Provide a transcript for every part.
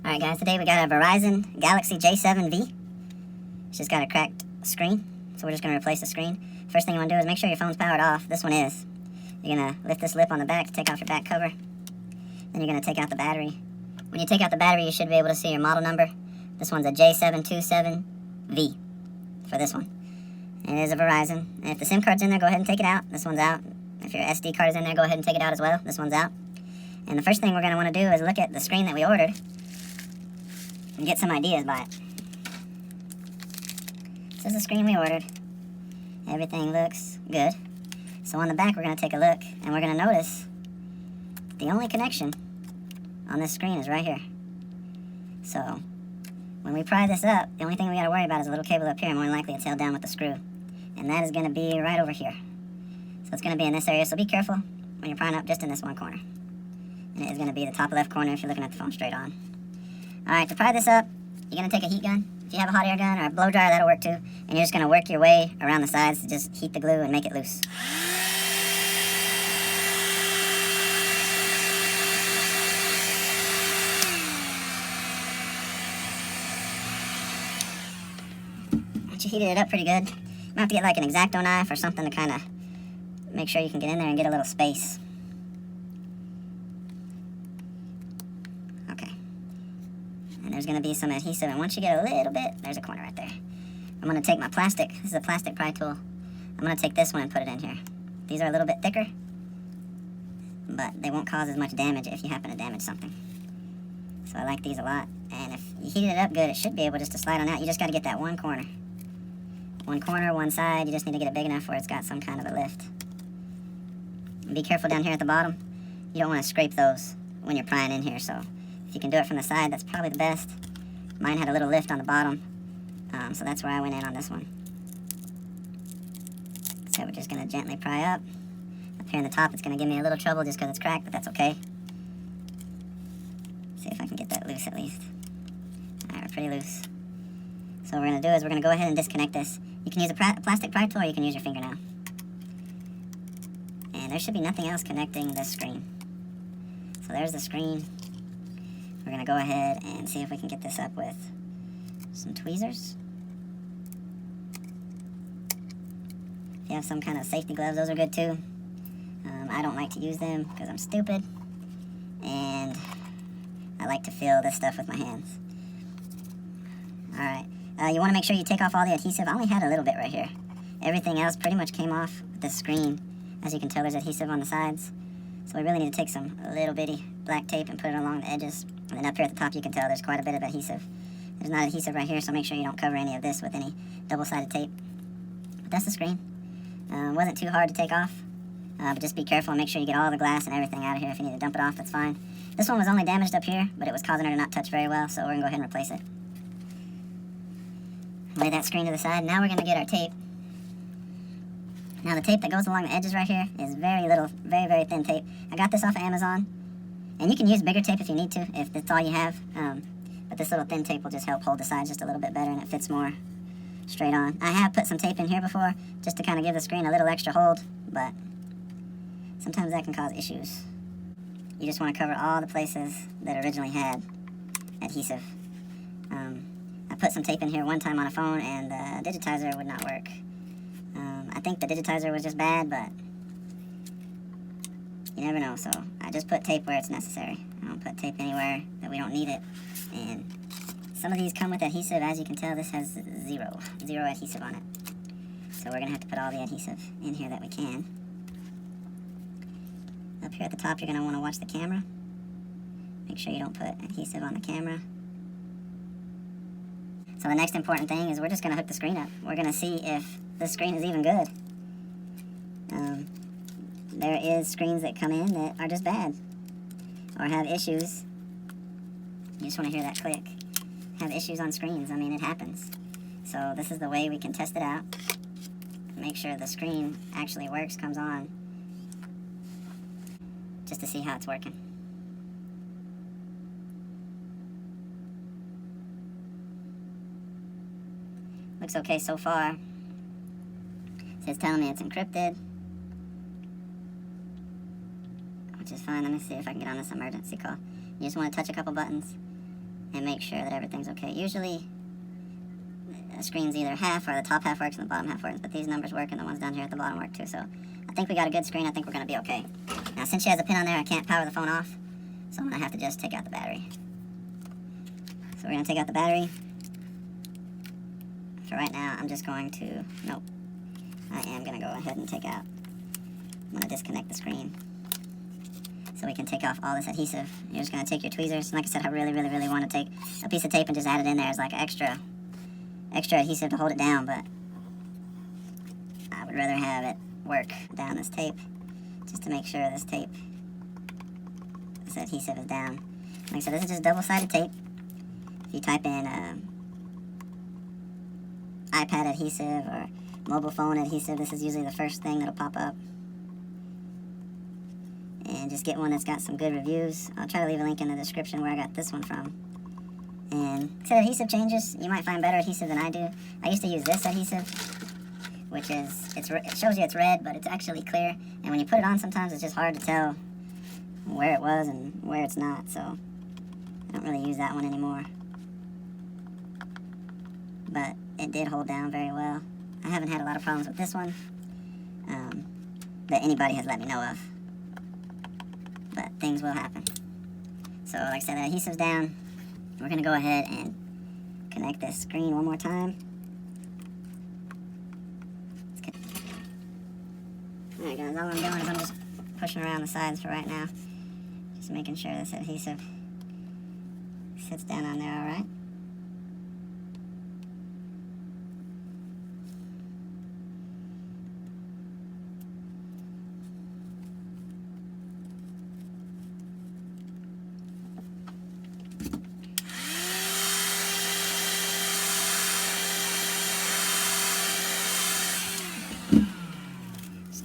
Alright guys, today we got a Verizon Galaxy J7V. It's just got a cracked screen, so we're just going to replace the screen. First thing you want to do is make sure your phone's powered off. This one is. You're going to lift this lip on the back to take off your back cover. Then you're going to take out the battery. When you take out the battery, you should be able to see your model number. This one's a J727V for this one. And it is a Verizon. And if the SIM card's in there, go ahead and take it out. This one's out. If your SD card is in there, go ahead and take it out as well. This one's out. And the first thing we're going to want to do is look at the screen that we ordered and get some ideas by it. This is the screen we ordered. Everything looks good. So on the back, we're going to take a look, and we're going to notice the only connection on this screen is right here. So when we pry this up, the only thing we got to worry about is a little cable up here, and more than likely it's held down with the screw. And that is going to be right over here. So it's going to be in this area, so be careful when you're prying up just in this one corner. And it is going to be the top left corner if you're looking at the phone straight on. Alright, to pry this up, you're going to take a heat gun. If you have a hot air gun or a blow dryer, that'll work too. And you're just going to work your way around the sides to just heat the glue and make it loose. Once you heated it up pretty good, you might have to get like an X-Acto knife or something to kind of make sure you can get in there and get a little space. And there's going to be some adhesive, and once you get a little bit, there's a corner right there. I'm going to take my plastic, this is a plastic pry tool. I'm going to take this one and put it in here. These are a little bit thicker, but they won't cause as much damage if you happen to damage something. So I like these a lot, and if you heated it up good, it should be able just to slide on out. You just got to get that one corner. One corner, one side, you just need to get it big enough where it's got some kind of a lift. And be careful down here at the bottom. You don't want to scrape those when you're prying in here, so if you can do it from the side, that's probably the best. Mine had a little lift on the bottom, so that's where I went in on this one. So we're just going to gently pry up. Up here in the top, it's going to give me a little trouble just because it's cracked, but that's okay. See if I can get that loose at least. Alright, we're pretty loose. So what we're going to do is we're going to go ahead and disconnect this. You can use a plastic pry tool or you can use your fingernail. And there should be nothing else connecting this screen. So there's the screen. We're going to go ahead and see if we can get this up with some tweezers. If you have some kind of safety gloves, those are good too. I don't like to use them because I'm stupid. And I like to feel this stuff with my hands. Alright, you want to make sure you take off all the adhesive. I only had a little bit right here. Everything else pretty much came off with the screen. As you can tell, there's adhesive on the sides. So we really need to take some little bitty black tape and put it along the edges. And then up here at the top you can tell there's quite a bit of adhesive. There's not adhesive right here, so make sure you don't cover any of this with any double-sided tape. But that's the screen. Wasn't too hard to take off. But just be careful and make sure you get all the glass and everything out of here. If you need to dump it off, that's fine. This one was only damaged up here, but it was causing her to not touch very well, so we're going to go ahead and replace it. Lay that screen to the side. Now we're going to get our tape. Now the tape that goes along the edges right here is very little, very, very thin tape. I got this off of Amazon. And you can use bigger tape if you need to, if that's all you have. But this little thin tape will just help hold the sides just a little bit better and it fits more straight on. I have put some tape in here before just to kind of give the screen a little extra hold, but sometimes that can cause issues. You just want to cover all the places that originally had adhesive. I put some tape in here one time on a phone and the digitizer would not work. I think the digitizer was just bad, but you never know, so I just put tape where it's necessary. I don't put tape anywhere that we don't need it. And some of these come with adhesive. As you can tell, this has zero adhesive on it. So we're going to have to put all the adhesive in here that we can. Up here at the top, you're going to want to watch the camera. Make sure you don't put adhesive on the camera. So the next important thing is we're just going to hook the screen up. We're going to see if this screen is even good. There is screens that come in that are just bad or have issues. You just want to hear that click. Have issues on screens. I mean, it happens. So this is the way we can test it out. Make sure the screen actually works, comes on, just to see how it's working. Looks okay so far. It's telling me it's encrypted. which is fine. Let me see if I can get on this emergency call. You just want to touch a couple buttons, and make sure that everything's okay. Usually, the screen's either half or the top half works and the bottom half works, but these numbers work and the ones down here at the bottom work too. So I think we got a good screen. I think we're going to be okay. Now, since she has a pin on there, I can't power the phone off, so I'm going to have to just take out the battery. So we're going to take out the battery. For right now, I'm just going to, nope, I am going to go ahead and take out, I'm going to disconnect the screen so we can take off all this adhesive. You're just going to take your tweezers. Like I said, I really want to take a piece of tape and just add it in there as like extra adhesive to hold it down, but I would rather have it work down this tape just to make sure this adhesive is down. Like I said, this is just double-sided tape. If you type in iPad adhesive or mobile phone adhesive, this is usually the first thing that'll pop up. And just get one that's got some good reviews. I'll try to leave a link in the description where I got this one from. And so adhesive changes. You might find better adhesive than I do. I used to use this adhesive, which is, it shows you it's red, but it's actually clear. And when you put it on, sometimes it's just hard to tell where it was and where it's not. So I don't really use that one anymore. But it did hold down very well. I haven't had a lot of problems with this one that anybody has let me know of. But things will happen. So like I said, the adhesive's down. We're going to go ahead and connect this screen one more time. Alright guys, all I'm doing is I'm just pushing around the sides for right now. Just making sure this adhesive sits down on there alright.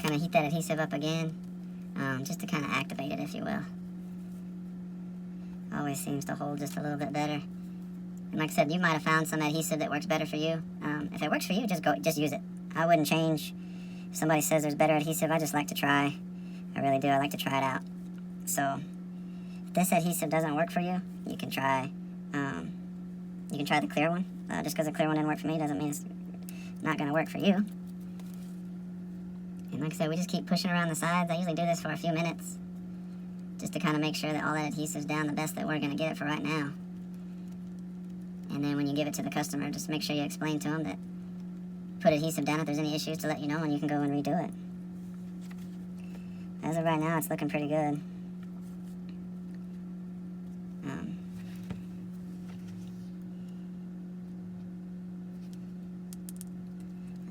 Kind of heat that adhesive up again, just to kind of activate it, if you will. Always seems to hold just a little bit better. And like I said, you might have found some adhesive that works better for you. If it works for you, just use it. I wouldn't change. If somebody says there's better adhesive, I just like to try. I really do. I like to try it out. So if this adhesive doesn't work for you, you can try the clear one. Just because the clear one didn't work for me doesn't mean it's not going to work for you. And like I said, we just keep pushing around the sides. I usually do this for a few minutes, just to kind of make sure that all that adhesive's down the best that we're going to get it for right now. And then when you give it to the customer, just make sure you explain to them that put adhesive down if there's any issues to let you know, and you can go and redo it. As of right now, it's looking pretty good.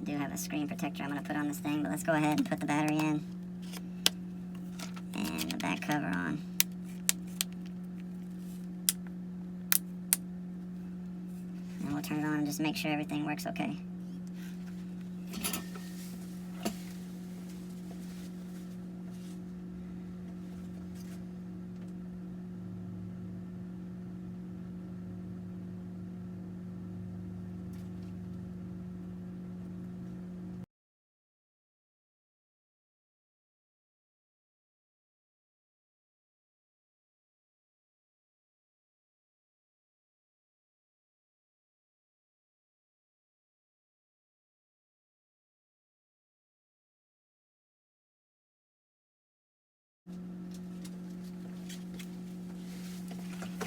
I do have a screen protector I'm going to put on this thing, but let's go ahead and put the battery in and the back cover on. And we'll turn it on and just make sure everything works okay.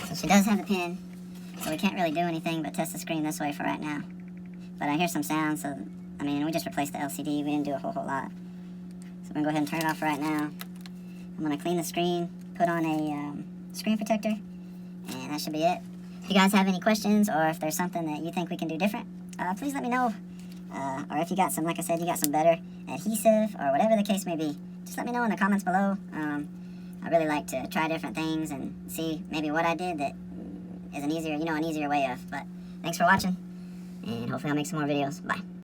So she does have the pin, so we can't really do anything but test the screen this way for right now. But I hear some sound, so, I mean, we just replaced the LCD. We didn't do a whole lot. So I'm going to go ahead and turn it off right now. I'm going to clean the screen, put on a screen protector, and that should be it. If you guys have any questions, or if there's something that you think we can do different, please let me know. Or if you got some, like I said, you got some better adhesive, or whatever the case may be, just let me know in the comments below. I really like to try different things and see maybe what I did that is an easier way of. But thanks for watching, and hopefully I'll make some more videos. Bye.